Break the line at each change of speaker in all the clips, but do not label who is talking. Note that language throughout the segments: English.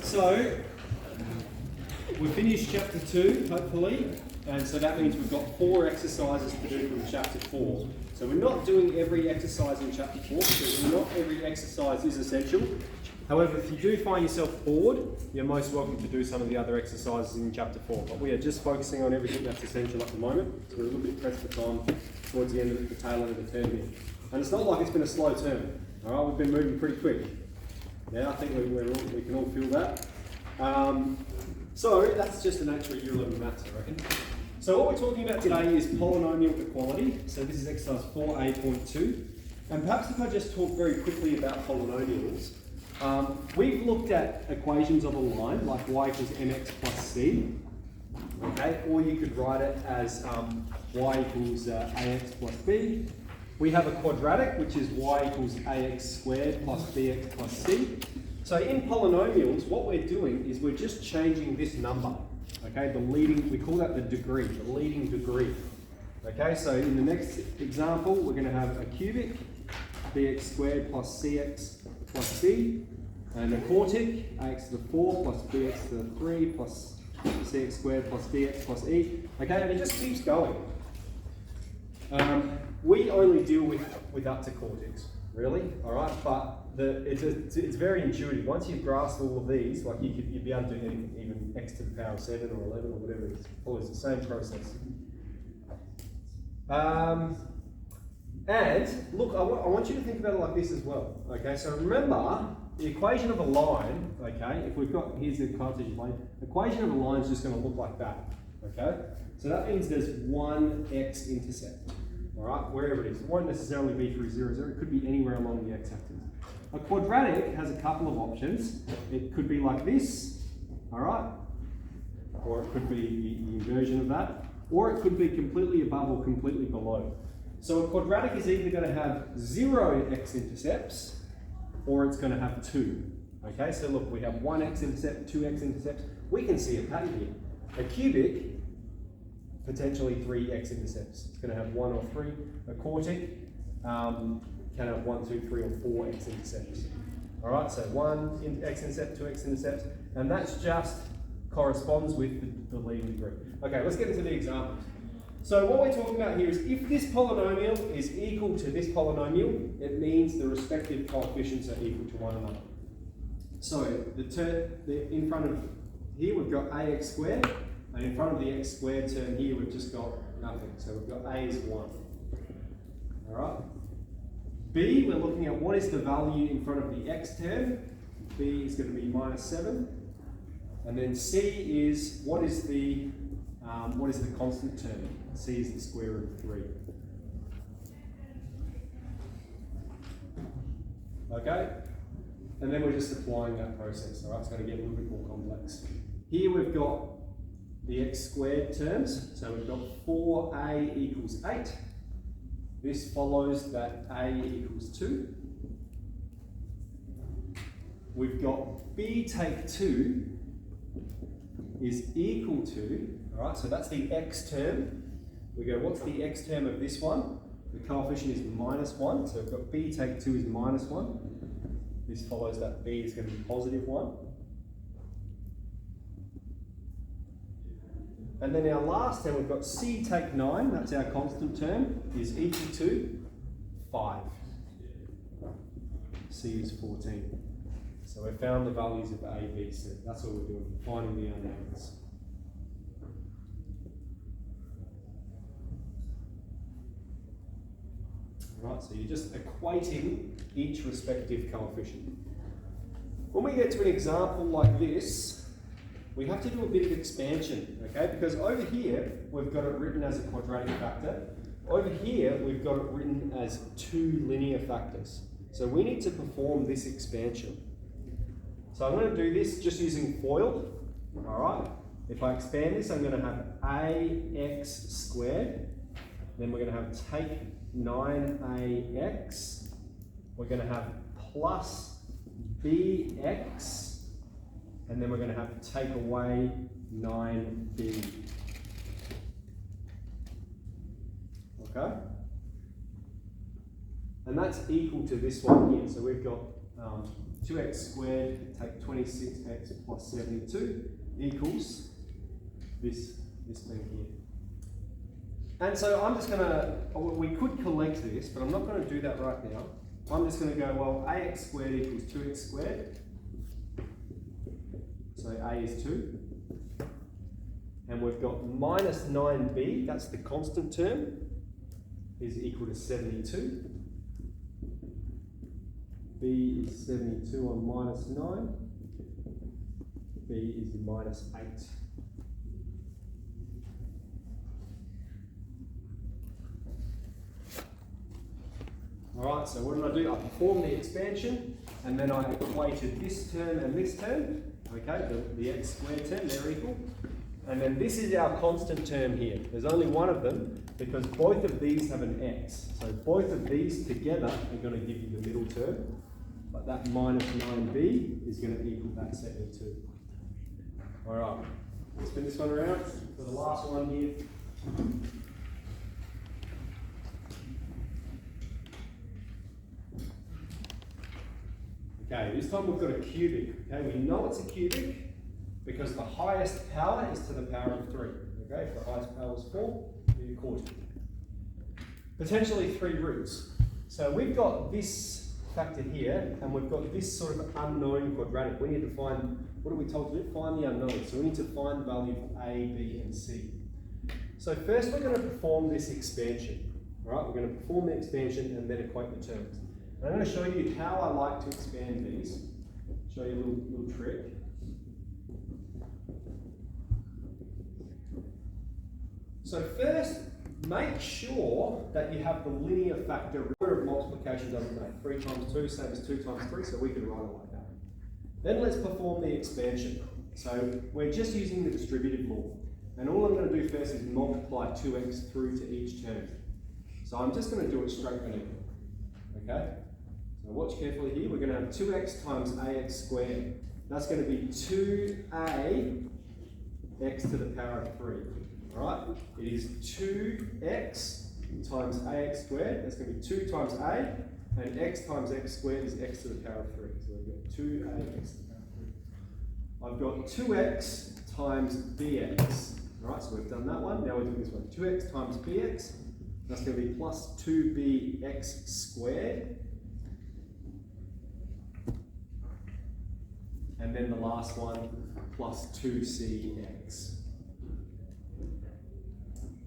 So, we finished chapter 2, hopefully, and so that means we've got 4 exercises to do from chapter 4. So we're not doing every exercise in chapter 4 because not every exercise is essential. However, if you do find yourself bored, you're most welcome to do some of the other exercises in chapter 4. But we are just focusing on everything that's essential at the moment, so we're a little bit pressed for time towards the end of the tail end of the term here. And it's not like it's been a slow term, all right? We've been moving pretty quick. Yeah, I think we can all feel that. So that's just the nature of Year 11 maths, I reckon. So what we're talking about today is polynomial equality. So this is exercise 4A.2. And perhaps if I just talk very quickly about polynomials. We've looked at equations of a line, like y equals mx plus c. Okay, or you could write it as y equals ax plus b. We have a quadratic, which is y equals ax squared plus bx plus c. So in polynomials, what we're doing is we're just changing this number. Okay, the leading, we call that the degree, the leading degree. Okay, so in the next example, we're going to have a cubic, bx squared plus cx plus c, and a quartic, ax to the 4 plus bx to the 3 plus cx squared plus dx plus e. Okay, and it just keeps going. We only deal with up to quartics, really, all right? But it's very intuitive. Once you've grasped all of these, like you'd be able to do anything, even x to the power of 7 or 11 or whatever. It follows the same process. And look, I want you to think about it like this as well. Okay, so remember the equation of a line. Okay, if we've got here's the Cartesian plane. The equation of a line is just going to look like that. Okay, so that means there's one x-intercept. All right, wherever it is. It won't necessarily be through 0, 0. It could be anywhere along the x-axis. A quadratic has a couple of options. It could be like this. All right, or it could be the inversion of that, or it could be completely above or completely below. So a quadratic is either going to have 0 x-intercepts, or it's going to have 2. Okay, so look, we have 1 x-intercept, 2 x-intercepts. We can see a pattern here. A cubic, potentially 3 x-intercepts. It's going to have 1 or 3. A quartic can have 1, 2, 3, or 4 x-intercepts. All right, so 1 x-intercept, 2 x-intercepts, and that's just corresponds with the leading degree. Okay, let's get into the examples. So what we're talking about here is if this polynomial is equal to this polynomial, it means the respective coefficients are equal to one another. So in front of here we've got ax squared, and in front of the x squared term here we've just got nothing. So we've got a is 1. All right. B, we're looking at what is the value in front of the x term. B is going to be minus 7. And then C is what is the constant term? C is the square root of 3. Okay? And then we're just applying that process. All right, it's going to get a little bit more complex. Here we've got the x squared terms. So we've got 4a equals 8. This follows that a equals 2. We've got b take 2 is equal to, all right, so that's the x term. We go, what's the x term of this one? The coefficient is minus 1, so we've got b take 2 is minus 1. This follows that b is going to be positive 1. And then our last term, we've got c take 9, that's our constant term, is equal to 5. C is 14. So we've found the values of A, B, C. That's what we're doing, finding the unknowns. Right, so you're just equating each respective coefficient. When we get to an example like this, we have to do a bit of expansion, okay? Because over here, we've got it written as a quadratic factor. Over here, we've got it written as 2 linear factors. So we need to perform this expansion. So I'm going to do this just using FOIL, all right? If I expand this, I'm going to have ax squared. Then we're going to have take 9ax. We're going to have plus bx. And then we're going to have to take away 9b. Okay? And that's equal to this one here. So we've got 2x squared, take 26x plus 72 equals this thing here. And so I'm just gonna, we could collect this, but I'm not gonna do that right now. I'm just gonna go, well, ax squared equals 2x squared. So a is 2. And we've got minus 9b, that's the constant term, is equal to 72. B is 72 on minus 9. B is minus 8. Alright, so what did I do? I performed the expansion, and then I equated this term and this term. Okay, the x squared term, they're equal. And then this is our constant term here. There's only one of them because both of these have an x. So both of these together are going to give you the middle term. But that minus 9b is going to equal that 72. Alright, let's spin this one around for the last one here. Okay, this time we've got a cubic. Okay, we know it's a cubic because the highest power is to the power of 3. Okay, if the highest power is 4, we record it. Potentially 3 roots. So we've got this factor here, and we've got this sort of unknown quadratic. We need to find, what are we told to do? Find the unknown. So we need to find the value of a, b, and c. So first we're going to perform this expansion. All right, we're going to perform the expansion and then equate the terms. And I'm going to show you how I like to expand these. Show you a little trick. So first, make sure that you have the linear factor. Order of multiplication doesn't make 3 times 2 same as 2 times 3, so we can write it like that. Then let's perform the expansion. So we're just using the distributive law. And all I'm going to do first is multiply 2x through to each term. So I'm just going to do it straight beneath it. Okay? So watch carefully here. We're going to have 2x times ax squared. That's going to be 2a x to the power of 3. Alright? It is 2x times ax squared. That's going to be 2 times a, and x times x squared is x to the power of 3. So we've got 2a x to the power of 3. I've got 2x times bx. Alright, so we've done that one. Now we're doing this one. 2x times bx. That's going to be plus 2bx squared. And then the last one, plus 2cx.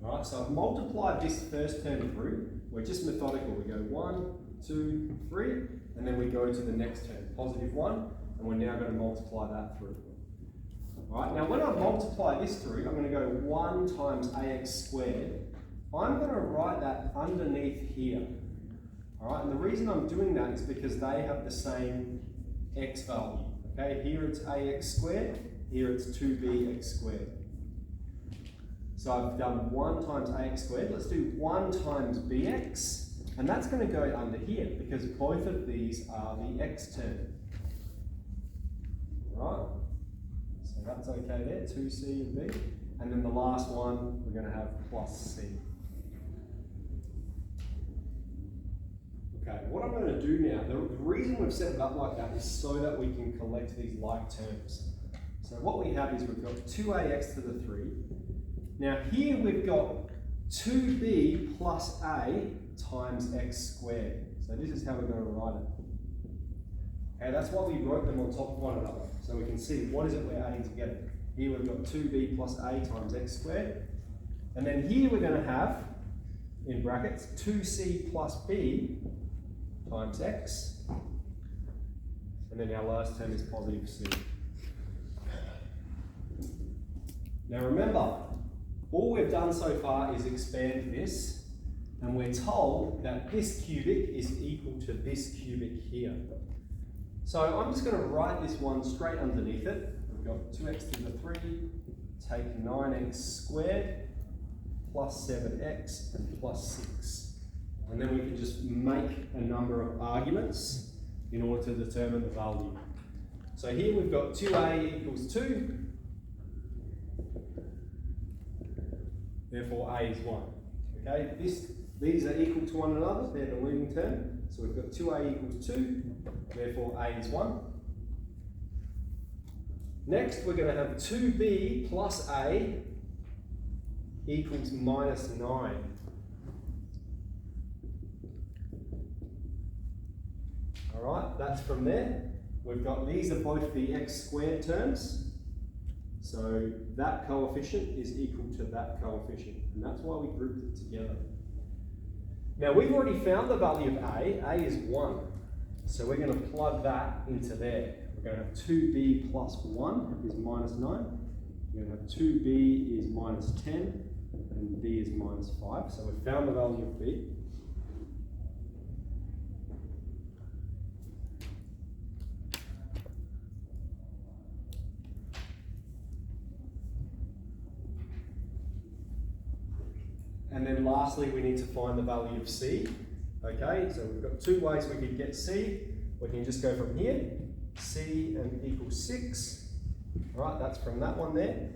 Alright, so I've multiplied this first term through. We're just methodical. We go 1, 2, 3, and then we go to the next term, positive 1, and we're now going to multiply that through. Alright, now when I multiply this through, I'm going to go 1 times ax squared. I'm going to write that underneath here. Alright, and the reason I'm doing that is because they have the same x value. Okay, here it's ax squared, here it's 2bx squared. So I've done 1 times ax squared. Let's do 1 times bx, and that's going to go under here because both of these are the x term. Right? So that's okay there, 2c and b. And then the last one, we're going to have plus c. Okay, what I'm going to do now, the reason we've set it up like that is so that we can collect these like terms. So what we have is we've got 2ax to the 3. Now here we've got 2b plus a times x squared. So this is how we're going to write it. Okay, that's why we wrote them on top of one another. So we can see what is it we're adding together. Here we've got 2b plus a times x squared. And then here we're going to have, in brackets, 2c plus b times x. And then our last term is positive c. Now remember, all we've done so far is expand this, and we're told that this cubic is equal to this cubic here. So I'm just going to write this one straight underneath it. We've got 2x to the 3, take 9x squared, plus 7x, and plus 6. And then we can just make a number of arguments in order to determine the value. So here we've got 2a equals 2. Therefore, a is 1. Okay, these are equal to one another. They're the leading term. So we've got 2a equals 2. Therefore, a is 1. Next, we're going to have 2b plus a equals minus 9. Alright, that's from there. We've got, these are both the x squared terms. So that coefficient is equal to that coefficient. And that's why we grouped it together. Now we've already found the value of a. A is 1. So we're going to plug that into there. We're going to have 2b plus 1 is minus 9. We're going to have 2b is minus 10. And b is minus 5. So we've found the value of b. And then lastly, we need to find the value of c. Okay, so we've got two ways we could get c. We can just go from here, c and equals 6. All right, that's from that one there.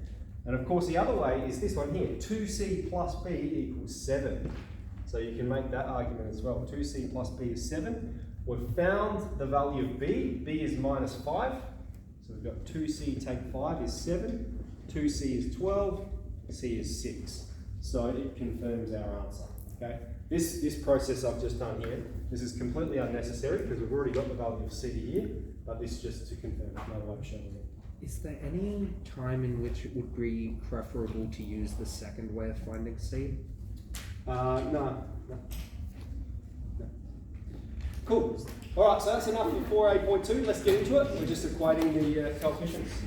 And of course, the other way is this one here, 2c plus b equals 7. So you can make that argument as well. 2c plus b is 7. We've found the value of b. B is minus 5. So we've got 2c take 5 is 7. 2c is 12. C is 6. So it confirms our answer. Okay. This process I've just done here, this is completely unnecessary because we've already got the value of c here, but this is just to confirm another way of showing it.
Is there any time in which it would be preferable to use the second way of finding c?
No. Cool. All right, so that's enough for 4A.2. Let's get into it. We're just equating the coefficients.